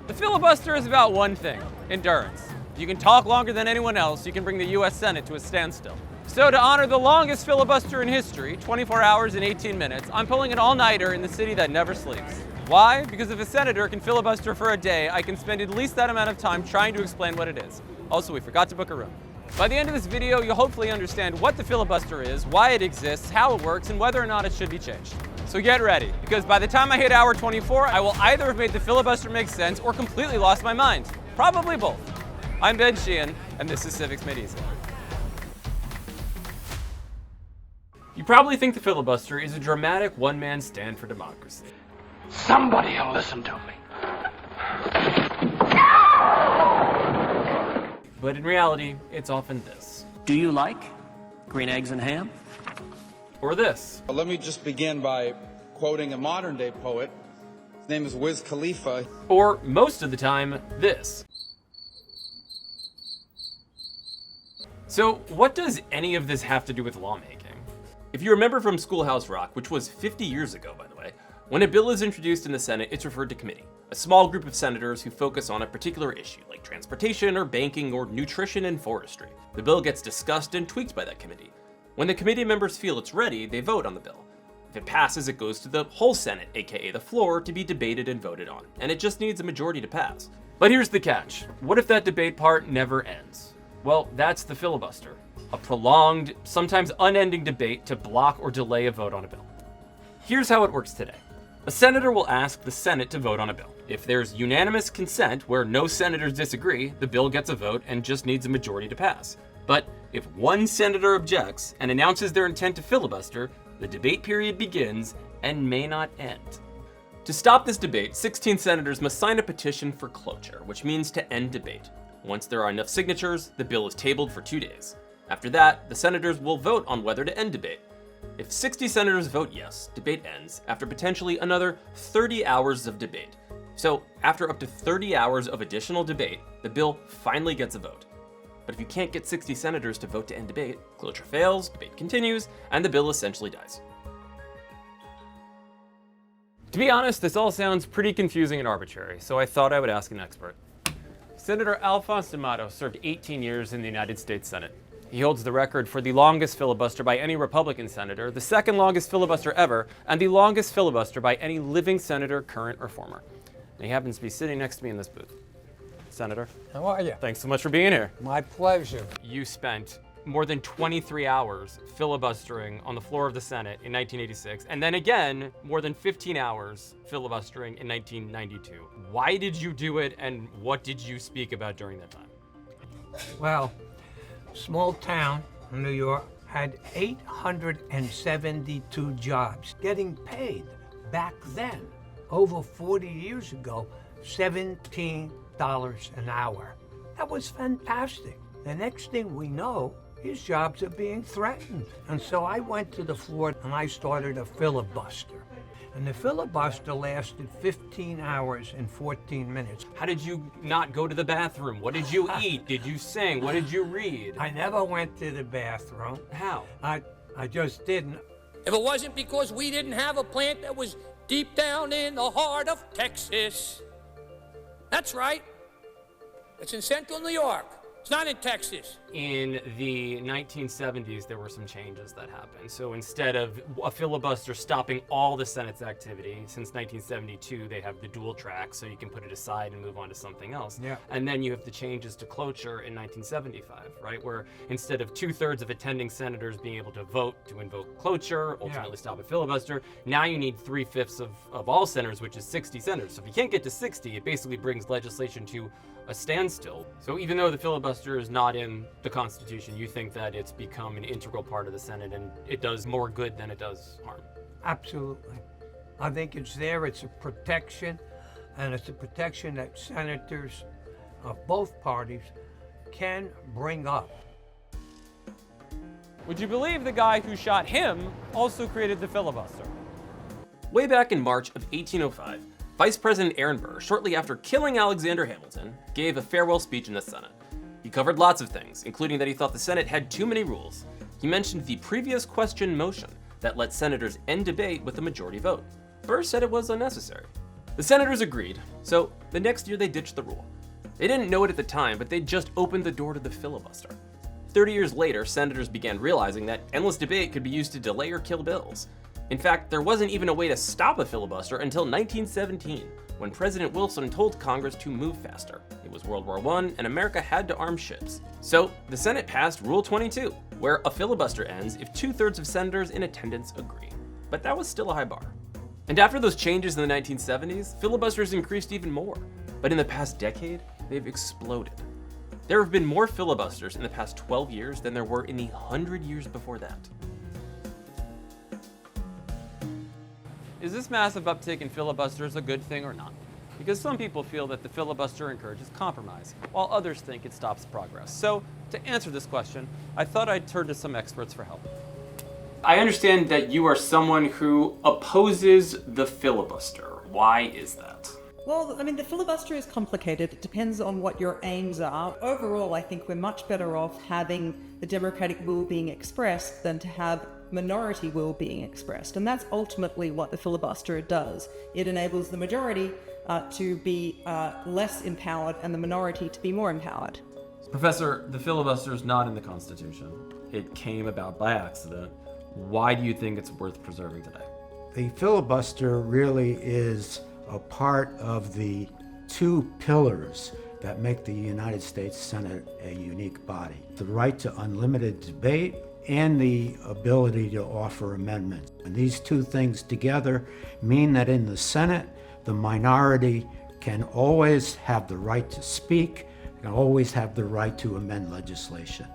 The filibuster is about one thing: endurance. If you can talk longer than anyone else, you can bring the US Senate to a standstill. So to honor the longest filibuster in history, 24 hours and 18 minutes, I'm pulling an all-nighter in the city that never sleeps. Why? Because if a senator can filibuster for a day, I can spend at least that amount of time trying to explain what it is. Also, we forgot to book a room. By the end of this video, you'll hopefully understand what the filibuster is, why it exists, how it works, and whether or not it should be changed. So get ready, because by the time I hit hour 24, I will either have made the filibuster make sense or completely lost my mind. Probably both. I'm Ben Sheehan, and this is Civics Made Easy. You probably think the filibuster is a dramatic one-man stand for democracy. Somebody will listen to me. But in reality, it's often this. Do you like green eggs and ham? Or this. Let me just begin by quoting a modern-day poet. His name is Wiz Khalifa. Or, most of the time, this. So, what does any of this have to do with lawmaking? If you remember from Schoolhouse Rock, which was 50 years ago, by the way, when a bill is introduced in the Senate, it's referred to committee. A small group of senators who focus on a particular issue, like transportation or banking or nutrition and forestry. The bill gets discussed and tweaked by that committee. When the committee members feel it's ready, they vote on the bill. If it passes, it goes to the whole Senate, aka the floor, to be debated and voted on, and it just needs a majority to pass. But here's the catch. What if that debate part never ends? Well, that's the filibuster. A prolonged, sometimes unending debate to block or delay a vote on a bill. Here's how it works today. A senator will ask the Senate to vote on a bill. If there's unanimous consent where no senators disagree, the bill gets a vote and just needs a majority to pass. But if one senator objects and announces their intent to filibuster, the debate period begins and may not end. To stop this debate, 16 senators must sign a petition for cloture, which means to end debate. Once there are enough signatures, the bill is tabled for 2 days. After that, the senators will vote on whether to end debate. If 60 senators vote yes, debate ends after potentially another 30 hours of debate. So after up to 30 hours of additional debate, the bill finally gets a vote. But if you can't get 60 senators to vote to end debate, cloture fails, debate continues, and the bill essentially dies. To be honest, this all sounds pretty confusing and arbitrary, so I thought I would ask an expert. Senator Alphonse D'Amato served 18 years in the United States Senate. He holds the record for the longest filibuster by any Republican senator, the second longest filibuster ever, and the longest filibuster by any living senator, current or former. And he happens to be sitting next to me in this booth. Senator. How are you? Thanks so much for being here. My pleasure. You spent more than 23 hours filibustering on the floor of the Senate in 1986, and then again, more than 15 hours filibustering in 1992. Why did you do it, and what did you speak about during that time? Well, small town, New York, had 872 jobs getting paid back then, over 40 years ago, $17 an hour. That was fantastic. The next thing we know, his jobs are being threatened. And so I went to the floor and I started a filibuster. And the filibuster lasted 15 hours and 14 minutes. How did you not go to the bathroom? What did you eat? Did you sing? What did you read? I never went to the bathroom. How? I just didn't. If it wasn't because we didn't have a plant that was deep down in the heart of Texas. That's right. It's in central New York. It's not in Texas. In the 1970s, there were some changes that happened. So instead of a filibuster stopping all the Senate's activity, since 1972, they have the dual track, so you can put it aside and move on to something else. Yeah. And then you have the changes to cloture in 1975, right? Where instead of 2/3 of attending senators being able to vote to invoke cloture, ultimately stop a filibuster, now you need 3/5 of all senators, which is 60 senators. So if you can't get to 60, it basically brings legislation to a standstill. So even though the filibuster is not in the Constitution, you think that it's become an integral part of the Senate and it does more good than it does harm? Absolutely. I think it's there, it's a protection, and it's a protection that senators of both parties can bring up. Would you believe the guy who shot him also created the filibuster? Way back in March of 1805, Vice President Aaron Burr, shortly after killing Alexander Hamilton, gave a farewell speech in the Senate. He covered lots of things, including that he thought the Senate had too many rules. He mentioned the previous question motion that let senators end debate with a majority vote. Burr said it was unnecessary. The senators agreed, so the next year they ditched the rule. They didn't know it at the time, but they just opened the door to the filibuster. 30 years later, senators began realizing that endless debate could be used to delay or kill bills. In fact, there wasn't even a way to stop a filibuster until 1917, when President Wilson told Congress to move faster. It was World War I, and America had to arm ships. So the Senate passed Rule 22, where a filibuster ends if 2/3 of senators in attendance agree. But that was still a high bar. And after those changes in the 1970s, filibusters increased even more. But in the past decade, they've exploded. There have been more filibusters in the past 12 years than there were in the 100 years before that. Is this massive uptick in filibusters a good thing or not? Because some people feel that the filibuster encourages compromise, while others think it stops progress. So, to answer this question, I thought I'd turn to some experts for help. I understand that you are someone who opposes the filibuster. Why is that? Well, I mean, the filibuster is complicated. It depends on what your aims are. Overall, I think we're much better off having the democratic will being expressed than to have minority will being expressed. And that's ultimately what the filibuster does. It enables the majority to be less empowered and the minority to be more empowered. Professor, the filibuster is not in the Constitution. It came about by accident. Why do you think it's worth preserving today? The filibuster really is a part of the two pillars that make the United States Senate a unique body: the right to unlimited debate and the ability to offer amendments. And these two things together mean that in the Senate, the minority can always have the right to speak, can always have the right to amend legislation.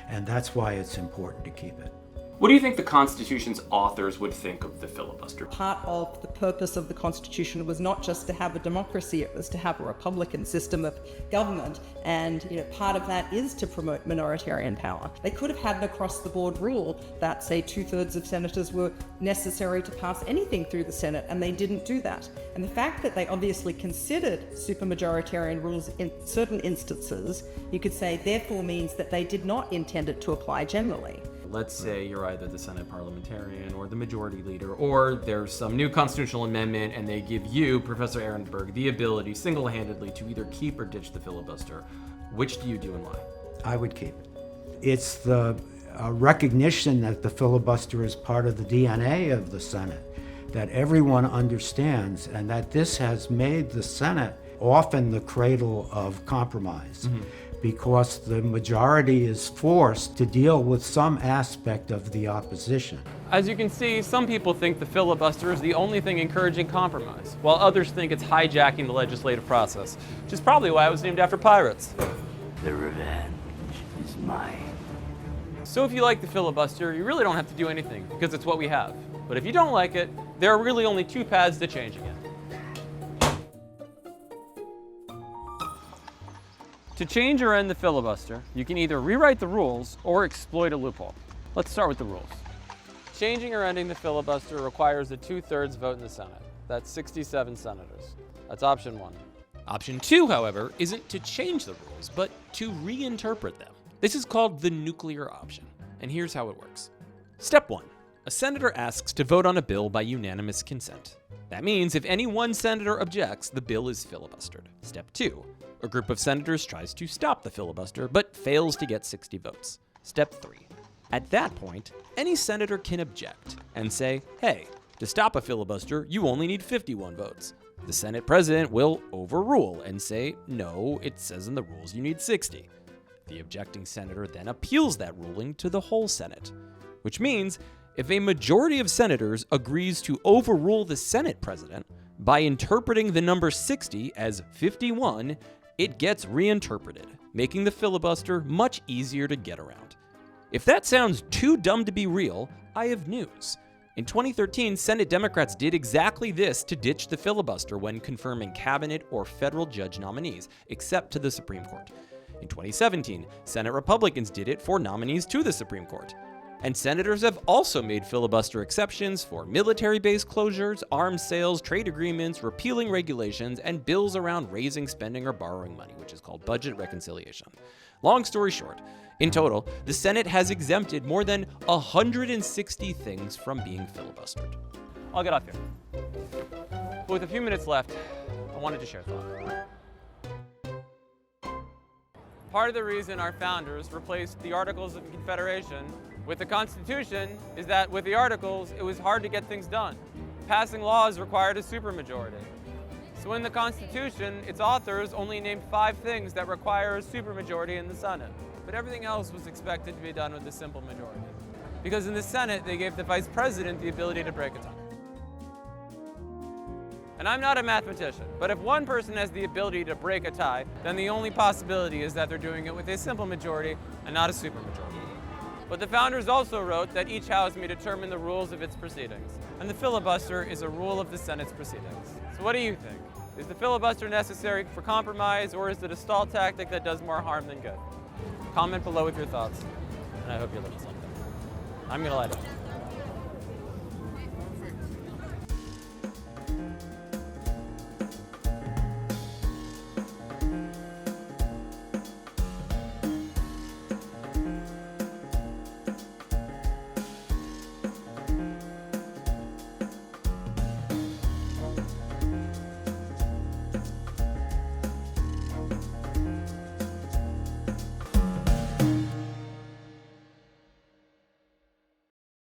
And that's why it's important to keep it. What do you think the Constitution's authors would think of the filibuster? Part of the purpose of the Constitution was not just to have a democracy, it was to have a republican system of government. And part of that is to promote minoritarian power. They could have had an across-the-board rule that, say, 2/3 of senators were necessary to pass anything through the Senate, and they didn't do that. And the fact that they obviously considered supermajoritarian rules in certain instances, you could say, therefore means that they did not intend it to apply generally. Let's say you're either the Senate parliamentarian or the majority leader, or there's some new constitutional amendment and they give you, Professor Ehrenberg, the ability single-handedly to either keep or ditch the filibuster. Which do you do and why? I would keep it. It's the recognition that the filibuster is part of the DNA of the Senate, that everyone understands, and that this has made the Senate often the cradle of compromise. Because the majority is forced to deal with some aspect of the opposition. As you can see, some people think the filibuster is the only thing encouraging compromise, while others think it's hijacking the legislative process, which is probably why it was named after pirates. The revenge is mine. So if you like the filibuster, you really don't have to do anything, because it's what we have. But if you don't like it, there are really only two paths to changing it. To change or end the filibuster, you can either rewrite the rules or exploit a loophole. Let's start with the rules. Changing or ending the filibuster requires a 2/3 vote in the Senate. That's 67 senators. That's option 1. Option 2, however, isn't to change the rules, but to reinterpret them. This is called the nuclear option, and here's how it works. Step 1. A senator asks to vote on a bill by unanimous consent. That means if any one senator objects, the bill is filibustered. Step 2. A group of senators tries to stop the filibuster, but fails to get 60 votes. Step 3. At that point, any senator can object and say, hey, to stop a filibuster, you only need 51 votes. The Senate president will overrule and say, no, it says in the rules you need 60. The objecting senator then appeals that ruling to the whole Senate, which means if a majority of senators agrees to overrule the Senate president by interpreting the number 60 as 51, it gets reinterpreted, making the filibuster much easier to get around. If that sounds too dumb to be real, I have news. In 2013, Senate Democrats did exactly this to ditch the filibuster when confirming cabinet or federal judge nominees, except to the Supreme Court. In 2017, Senate Republicans did it for nominees to the Supreme Court. And senators have also made filibuster exceptions for military base closures, arms sales, trade agreements, repealing regulations, and bills around raising, spending, or borrowing money, which is called budget reconciliation. Long story short, in total, the Senate has exempted more than 160 things from being filibustered. I'll get off here. But with a few minutes left, I wanted to share a thought. Part of the reason our founders replaced the Articles of Confederation with the Constitution is that with the Articles, it was hard to get things done. Passing laws required a supermajority. So in the Constitution, its authors only named 5 things that require a supermajority in the Senate. But everything else was expected to be done with a simple majority. Because in the Senate, they gave the Vice President the ability to break a tie. And I'm not a mathematician, but if one person has the ability to break a tie, then the only possibility is that they're doing it with a simple majority and not a supermajority. But the founders also wrote that each house may determine the rules of its proceedings, and the filibuster is a rule of the Senate's proceedings. So what do you think? Is the filibuster necessary for compromise, or is it a stall tactic that does more harm than good? Comment below with your thoughts, and I hope you learned something. I'm gonna lie down.